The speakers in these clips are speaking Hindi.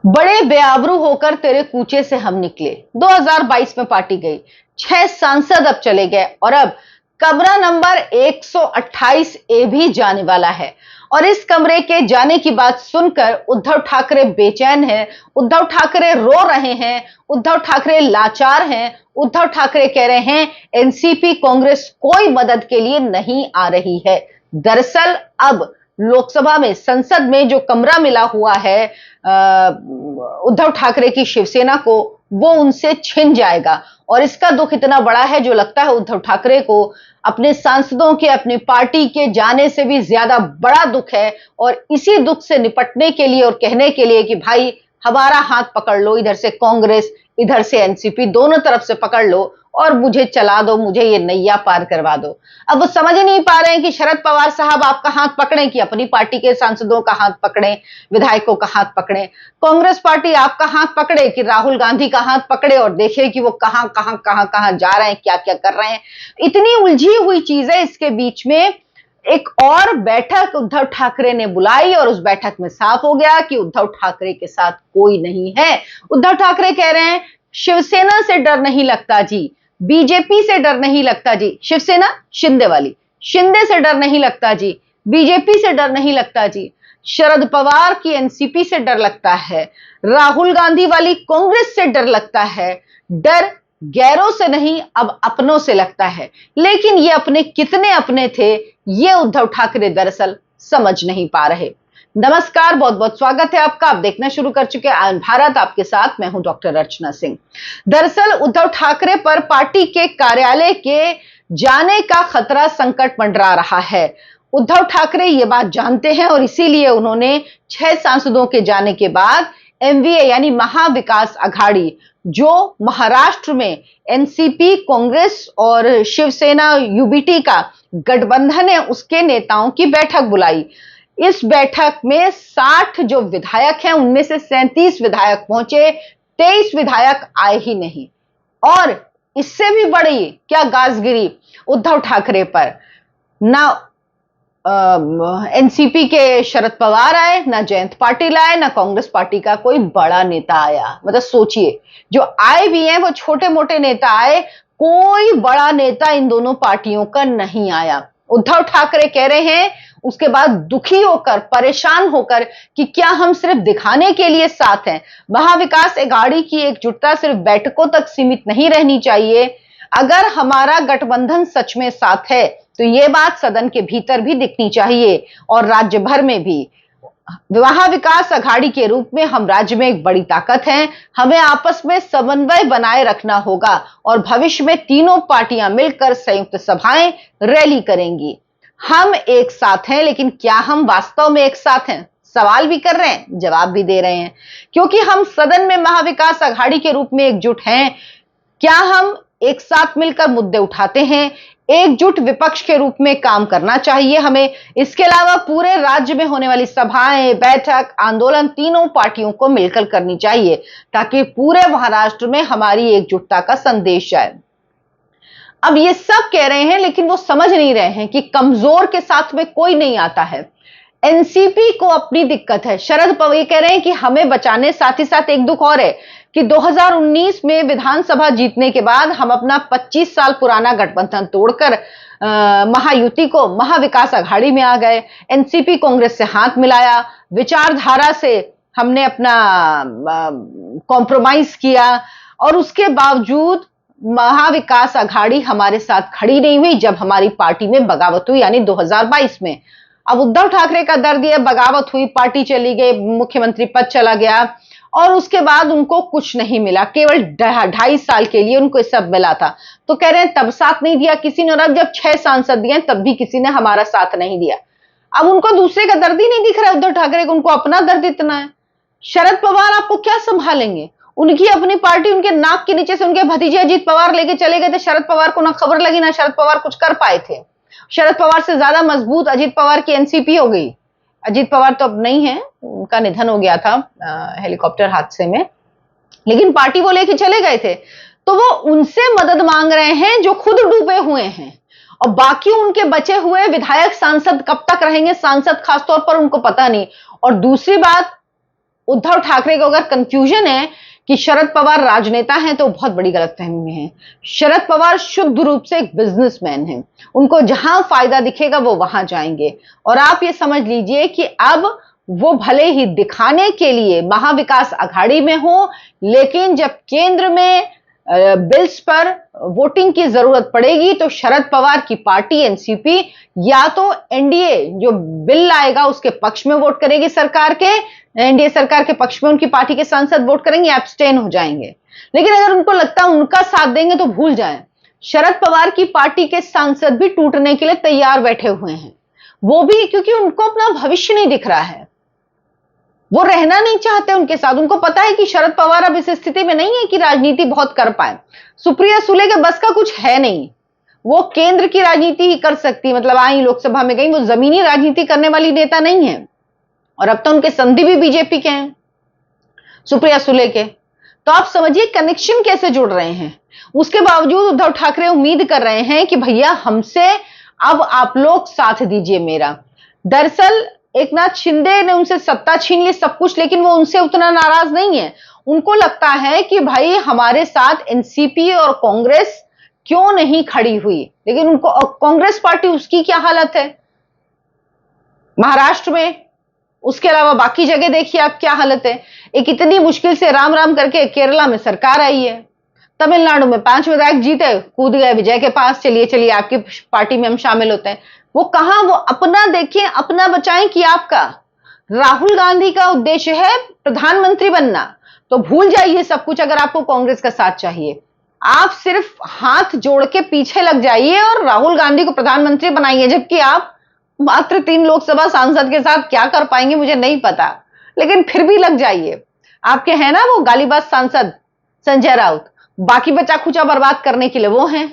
बड़े बेआबरू होकर तेरे कूचे से हम निकले। 2022 में पार्टी गई, 6 सांसद अब चले गए और अब कमरा नंबर 128 ए भी जाने वाला है। और इस कमरे के जाने की बात सुनकर उद्धव ठाकरे बेचैन हैं, उद्धव ठाकरे रो रहे हैं, उद्धव ठाकरे लाचार हैं। उद्धव ठाकरे कह रहे हैं एनसीपी कांग्रेस कोई मदद के लिए नहीं आ रही है। दरअसल अब लोकसभा में, संसद में जो कमरा मिला हुआ है उद्धव ठाकरे की शिवसेना को, वो उनसे छिन जाएगा। और इसका दुख इतना बड़ा है जो लगता है उद्धव ठाकरे को अपने सांसदों के, अपनी पार्टी के जाने से भी ज्यादा बड़ा दुख है। और इसी दुख से निपटने के लिए और कहने के लिए कि भाई हमारा हाथ पकड़ लो, इधर से कांग्रेस, इधर से एनसीपी, दोनों तरफ से पकड़ लो और मुझे चला दो, मुझे ये नैया पार करवा दो। अब वो समझ नहीं पा रहे हैं कि शरद पवार साहब आपका हाथ पकड़ें कि अपनी पार्टी के सांसदों का हाथ पकड़ें, विधायकों का हाथ पकड़ें। कांग्रेस पार्टी आपका हाथ पकड़े कि राहुल गांधी का हाथ पकड़े और देखे कि वो कहां कहां कहां कहां जा रहे हैं, क्या क्या कर रहे हैं। इतनी उलझी हुई चीज है। इसके बीच में एक और बैठक उद्धव ठाकरे ने बुलाई और उस बैठक में साफ हो गया कि उद्धव ठाकरे के साथ कोई नहीं है। उद्धव ठाकरे कह रहे हैं शिवसेना से डर नहीं लगता जी, बीजेपी से डर नहीं लगता जी। शिवसेना शिंदे वाली, शिंदे से डर नहीं लगता जी, बीजेपी से डर नहीं लगता जी, शरद पवार की एनसीपी से डर लगता है, राहुल गांधी वाली कांग्रेस से डर लगता है। डर गैरों से नहीं, अब अपनों से लगता है। लेकिन ये अपने कितने अपने थे, ये उद्धव ठाकरे दरअसल समझ नहीं पा रहे। नमस्कार, बहुत बहुत स्वागत है आपका। आप देखना शुरू कर चुके हैं आयन भारत, आपके साथ मैं हूं डॉक्टर अर्चना सिंह। दरअसल उद्धव ठाकरे पर पार्टी के कार्यालय के जाने का खतरा, संकट मंडरा रहा है। उद्धव ठाकरे ये बात जानते हैं और इसीलिए उन्होंने 6 सांसदों के जाने के बाद एमवीए यानी महाविकास अघाड़ी, जो महाराष्ट्र में एनसीपी, कांग्रेस और शिवसेना यूबीटी का गठबंधन है, उसके नेताओं की बैठक बुलाई। इस बैठक में 60 जो विधायक हैं उनमें से 37 विधायक पहुंचे, 23 विधायक आए ही नहीं। और इससे भी बड़ी क्या गाजगिरी उद्धव ठाकरे पर, ना एनसीपी के शरद पवार आए, ना जयंत पाटिल आए, ना कांग्रेस पार्टी का कोई बड़ा नेता आया। मतलब सोचिए, जो आए भी हैं वो छोटे मोटे नेता आए, कोई बड़ा नेता इन दोनों पार्टियों का नहीं आया। उद्धव ठाकरे कह रहे हैं उसके बाद दुखी होकर, परेशान होकर कि क्या हम सिर्फ दिखाने के लिए साथ हैं। महाविकास अघाड़ी की एकजुटता सिर्फ बैठकों तक सीमित नहीं रहनी चाहिए। अगर हमारा गठबंधन सच में साथ है तो ये बात सदन के भीतर भी दिखनी चाहिए और राज्य भर में भी। महाविकास अघाड़ी के रूप में हम राज्य में एक बड़ी ताकत हैं। हमें आपस में समन्वय बनाए रखना होगा और भविष्य में तीनों पार्टियां मिलकर संयुक्त सभाएं, रैली करेंगी। हम एक साथ हैं, लेकिन क्या हम वास्तव में एक साथ हैं? सवाल भी कर रहे हैं, जवाब भी दे रहे हैं। क्योंकि हम सदन में महाविकास अघाड़ी के रूप में एकजुट हैं, क्या हम एक साथ मिलकर मुद्दे उठाते हैं? एकजुट विपक्ष के रूप में काम करना चाहिए हमें। इसके अलावा पूरे राज्य में होने वाली सभाएं, बैठक, आंदोलन तीनों पार्टियों को मिलकर करनी चाहिए ताकि पूरे महाराष्ट्र में हमारी एकजुटता का संदेश जाए। अब ये सब कह रहे हैं, लेकिन वो समझ नहीं रहे हैं कि कमजोर के साथ में कोई नहीं आता है। एनसीपी को अपनी दिक्कत है। शरद पवार ये कह रहे हैं कि हमें बचाने, साथ ही साथ एक दुख और है कि 2019 में विधानसभा जीतने के बाद हम अपना 25 साल पुराना गठबंधन तोड़कर महायुति को, महाविकास अघाड़ी में आ गए। एनसीपी कांग्रेस से हाथ मिलाया, विचारधारा से हमने अपना कॉम्प्रोमाइज किया और उसके बावजूद महाविकास अघाड़ी हमारे साथ खड़ी नहीं हुई जब हमारी पार्टी में बगावत हुई, यानी 2022 में। अब उद्धव ठाकरे का दर्द ये, बगावत हुई, पार्टी चली गई, मुख्यमंत्री पद चला गया और उसके बाद उनको कुछ नहीं मिला, केवल 2.5 साल के लिए उनको सब मिला था। तो कह रहे हैं तब साथ नहीं दिया किसी ने, और अब जब 6 सांसद दिए तब भी किसी ने हमारा साथ नहीं दिया। अब उनको दूसरे का दर्द ही नहीं दिख रहा है उद्धव ठाकरे को, उनको अपना दर्द इतना है। शरद पवार आपको क्या संभालेंगे? उनकी अपनी पार्टी उनके नाक के नीचे से उनके भतीजे अजीत पवार लेके चले गए थे। शरद पवार को ना खबर लगी, ना शरद पवार कुछ कर पाए थे। शरद पवार से ज्यादा मजबूत अजीत पवार की एनसीपी हो गई। अजीत पवार तो अब नहीं है, उनका निधन हो गया था हेलीकॉप्टर हादसे में, लेकिन पार्टी वो लेके चले गए थे। तो वो उनसे मदद मांग रहे हैं जो खुद डूबे हुए हैं, और बाकी उनके बचे हुए विधायक, सांसद कब तक रहेंगे, सांसद खासतौर पर उनको पता नहीं। और दूसरी बात, उद्धव ठाकरे को अगर कंफ्यूजन है कि शरद पवार राजनेता हैं तो बहुत बड़ी गलतफहमी में है। शरद पवार शुद्ध रूप से एक बिजनेसमैन हैं। उनको जहां फायदा दिखेगा वो वहां जाएंगे। और आप ये समझ लीजिए कि अब वो भले ही दिखाने के लिए महाविकास अघाड़ी में हो, लेकिन जब केंद्र में बिल्स पर वोटिंग की जरूरत पड़ेगी तो शरद पवार की पार्टी एनसीपी या तो एनडीए जो बिल लाएगा उसके पक्ष में वोट करेगी, सरकार के एनडीए सरकार के पक्ष में उनकी पार्टी के सांसद वोट करेंगे, एब्सटेन हो जाएंगे। लेकिन अगर उनको लगता है उनका साथ देंगे तो भूल जाएं, शरद पवार की पार्टी के सांसद भी टूटने के लिए तैयार बैठे हुए हैं। वो भी क्योंकि उनको अपना भविष्य नहीं दिख रहा है, वो रहना नहीं चाहते उनके साथ। उनको पता है कि शरद पवार अब इस स्थिति में नहीं है कि राजनीति बहुत कर पाए। सुप्रिया सुले के बस का कुछ है नहीं, वो केंद्र की राजनीति ही कर सकती, मतलब आई लोकसभा में गई, वो जमीनी राजनीति करने वाली नेता नहीं है। और अब तो उनके संधि भी बीजेपी के हैं, सुप्रिया सुले के। तो आप समझिए कनेक्शन कैसे जुड़ रहे हैं। उसके बावजूद उद्धव ठाकरे उम्मीद कर रहे हैं कि भैया हमसे अब आप लोग साथ दीजिए मेरा। दरअसल एक नाथ शिंदे ने उनसे सत्ता छीन ली, सब कुछ, लेकिन वो उनसे उतना नाराज नहीं है। उनको लगता है कि भाई हमारे साथ एनसीपी और कांग्रेस क्यों नहीं खड़ी हुई। लेकिन उनको कांग्रेस पार्टी, उसकी क्या हालत है महाराष्ट्र में, उसके अलावा बाकी जगह देखिए आप क्या हालत है। एक इतनी मुश्किल से राम राम करके केरला में सरकार आई है, तमिलनाडु में 5 विधायक जीते, कूद गए विजय के पास, चलिए चलिए आपकी पार्टी में हम शामिल होते हैं। वो कहां, वो अपना देखें, अपना बचाएं कि आपका। राहुल गांधी का उद्देश्य है प्रधानमंत्री बनना, तो भूल जाइए सब कुछ। अगर आपको कांग्रेस का साथ चाहिए, आप सिर्फ हाथ जोड़ के पीछे लग जाइए और राहुल गांधी को प्रधानमंत्री बनाइए। जबकि आप मात्र 3 लोकसभा सांसद के साथ क्या कर पाएंगे मुझे नहीं पता, लेकिन फिर भी लग जाइए। आपके हैं ना वो गालीबाज सांसद संजय राउत, बाकी बचा खुचा बर्बाद करने के लिए वो हैं।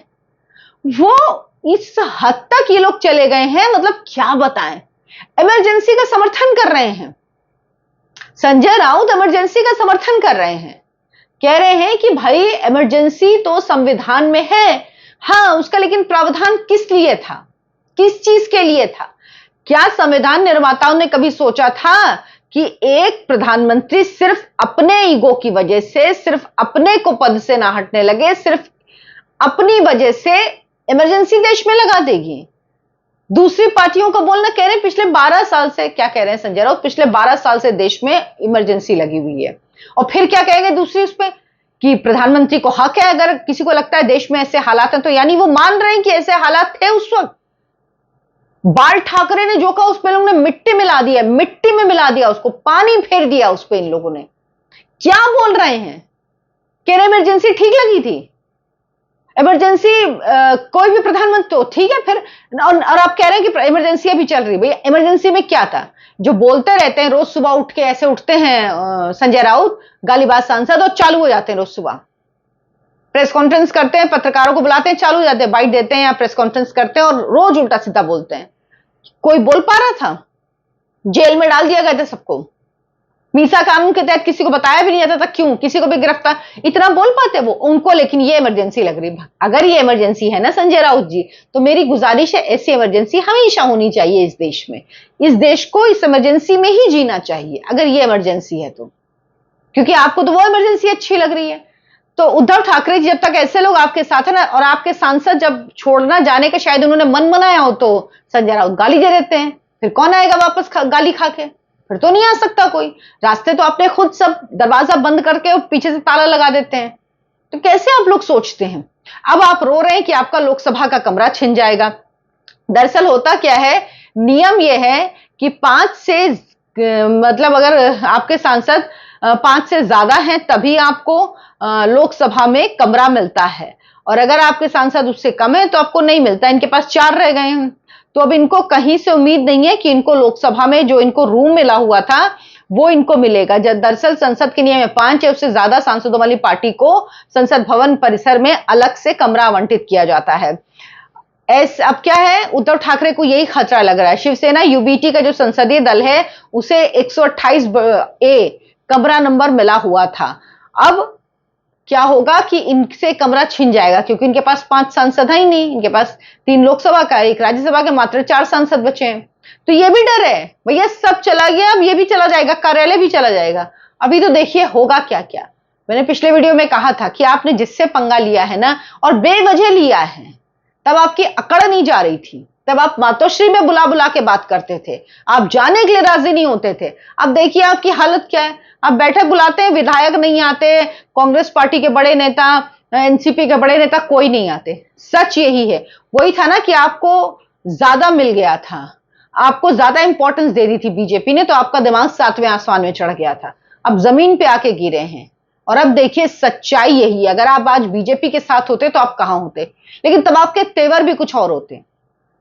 वो इस हद तक ये लोग चले गए हैं, मतलब क्या बताएं। इमरजेंसी का समर्थन कर रहे हैं, संजय राउत इमरजेंसी का समर्थन कर रहे हैं, कह रहे हैं कि भाई इमरजेंसी तो संविधान में है, हां उसका लेकिन प्रावधान किस लिए था, किस चीज के लिए था। क्या संविधान निर्माताओं ने कभी सोचा था कि एक प्रधानमंत्री सिर्फ अपने ईगो की वजह से, सिर्फ अपने को पद से ना हटने लगे, सिर्फ अपनी वजह से इमरजेंसी देश में लगा देगी। दूसरी पार्टियों को बोलना, कह रहे हैं पिछले 12 साल से, क्या कह रहे हैं संजय राउत, पिछले 12 साल से देश में इमरजेंसी लगी हुई है। और फिर क्या कहेंगे दूसरी उस पर कि प्रधानमंत्री को हक है, अगर किसी को लगता है देश में ऐसे हालात हैं तो, यानी वो मान रहे हैं कि ऐसे हालात थे उस वक्त। बाल ठाकरे ने जो कहा उस पर लोगों ने मिट्टी मिला दिया, मिट्टी में मिला दिया उसको, पानी फेर दिया उस पर इन लोगों ने। क्या बोल रहे हैं, कह रहे इमरजेंसी ठीक लगी थी, इमरजेंसी कोई भी प्रधानमंत्री तो ठीक है फिर। और आप कह रहे हैं कि इमरजेंसी अभी चल रही। भैया इमरजेंसी में क्या था, जो बोलते रहते हैं रोज सुबह उठ के, ऐसे उठते हैं संजय राउत गालीबाज सांसद और चालू हो जाते हैं, रोज सुबह प्रेस कॉन्फ्रेंस करते हैं, पत्रकारों को बुलाते हैं, चालू हो जाते हैं, बाइट देते हैं या प्रेस कॉन्फ्रेंस करते हैं और रोज उल्टा सीधा बोलते हैं। कोई बोल पा रहा था, जेल में डाल दिया गया था सबको, मीसा कानून के तहत किसी को बताया भी नहीं जाता था, क्यों किसी को भी गिरफ्तार, इतना बोल पाते वो उनको। लेकिन ये इमरजेंसी लग रही। अगर ये इमरजेंसी है ना संजय राउत जी, तो मेरी गुजारिश है ऐसी इमरजेंसी हमेशा होनी चाहिए इस देश में। इस देश को इस इमरजेंसी में ही जीना चाहिए अगर ये इमरजेंसी है तो, क्योंकि आपको तो वो इमरजेंसी अच्छी लग रही है। तो उद्धव ठाकरे जी, जब तक ऐसे लोग आपके साथ है ना, और आपके सांसद जब छोड़ना जाने का शायद उन्होंने मन बनाया हो, तो संजय राउत गाली दे देते हैं, फिर कौन आएगा वापस गाली खा के, फिर तो नहीं आ सकता कोई। रास्ते तो आपने खुद सब दरवाजा बंद करके और पीछे से ताला लगा देते हैं। तो कैसे आप लोग सोचते हैं। अब आप रो रहे हैं कि आपका लोकसभा का कमरा छिन जाएगा। दरअसल होता क्या है, नियम यह है कि 5 से मतलब अगर आपके सांसद 5 से ज्यादा हैं तभी आपको लोकसभा में कमरा मिलता है, और अगर आपके सांसद उससे कम है तो आपको नहीं मिलता। इनके पास 4 रह गए हैं, तो अब इनको कहीं से उम्मीद नहीं है कि इनको लोकसभा में जो इनको रूम मिला हुआ था वो इनको मिलेगा। जब दरअसल संसद के नियम में 5 या उससे ज्यादा सांसदों वाली पार्टी को संसद भवन परिसर में अलग से कमरा आवंटित किया जाता है। अब क्या है, उद्धव ठाकरे को यही खतरा लग रहा है। शिवसेना यूबीटी का जो संसदीय दल है उसे 128A कमरा नंबर मिला हुआ था। अब क्या होगा कि इनसे कमरा छिन जाएगा, क्योंकि इनके पास 5 सांसद है ही नहीं, इनके पास 3 लोकसभा का, 1 राज्यसभा के, मात्र 4 सांसद बचे हैं। तो ये भी डर है भैया, सब चला गया, अब ये भी चला जाएगा, कार्यालय भी चला जाएगा। अभी तो देखिए होगा क्या क्या। मैंने पिछले वीडियो में कहा था कि आपने जिससे पंगा लिया है ना, और बेवजह लिया है, तब आपकी अकड़ नहीं जा रही थी, तब आप मातोश्री में बुला बुला के बात करते थे, आप जाने के लिए राजी नहीं होते थे। अब देखिए आपकी हालत क्या है। आप बैठक बुलाते हैं, विधायक नहीं आते, कांग्रेस पार्टी के बड़े नेता, एनसीपी के बड़े नेता कोई नहीं आते। सच यही है, वही था ना कि आपको ज्यादा मिल गया था, आपको ज्यादा इंपॉर्टेंस दे दी थी बीजेपी ने, तो आपका दिमाग 7वें आसमान में चढ़ गया था। अब जमीन पे आके गिरे हैं। और अब देखिए सच्चाई यही है, अगर आप आज बीजेपी के साथ होते तो आप कहां होते, लेकिन तब आपके तेवर भी कुछ और होते।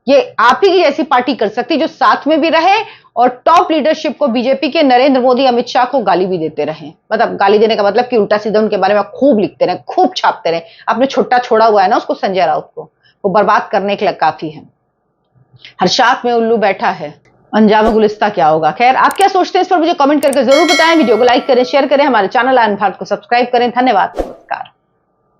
ये आप ही की जैसी पार्टी कर सकती जो साथ में भी रहे और टॉप लीडरशिप को, बीजेपी के नरेंद्र मोदी, अमित शाह को गाली भी देते रहे। मतलब गाली देने का मतलब कि उल्टा सीधा उनके बारे में खूब लिखते रहे, खूब छापते रहे। आपने छुट्टा छोड़ा हुआ है ना उसको, संजय राउत को, वो बर्बाद करने के लिए काफी है। हर शाख में उल्लू बैठा है, अंजाम गुलिस्ता क्या होगा। खैर, आप क्या सोचते हैं इस पर मुझे कमेंट करके जरूर बताएं। वीडियो को लाइक करें, शेयर करें, हमारे चैनल आयन भारत को सब्सक्राइब करें। धन्यवाद।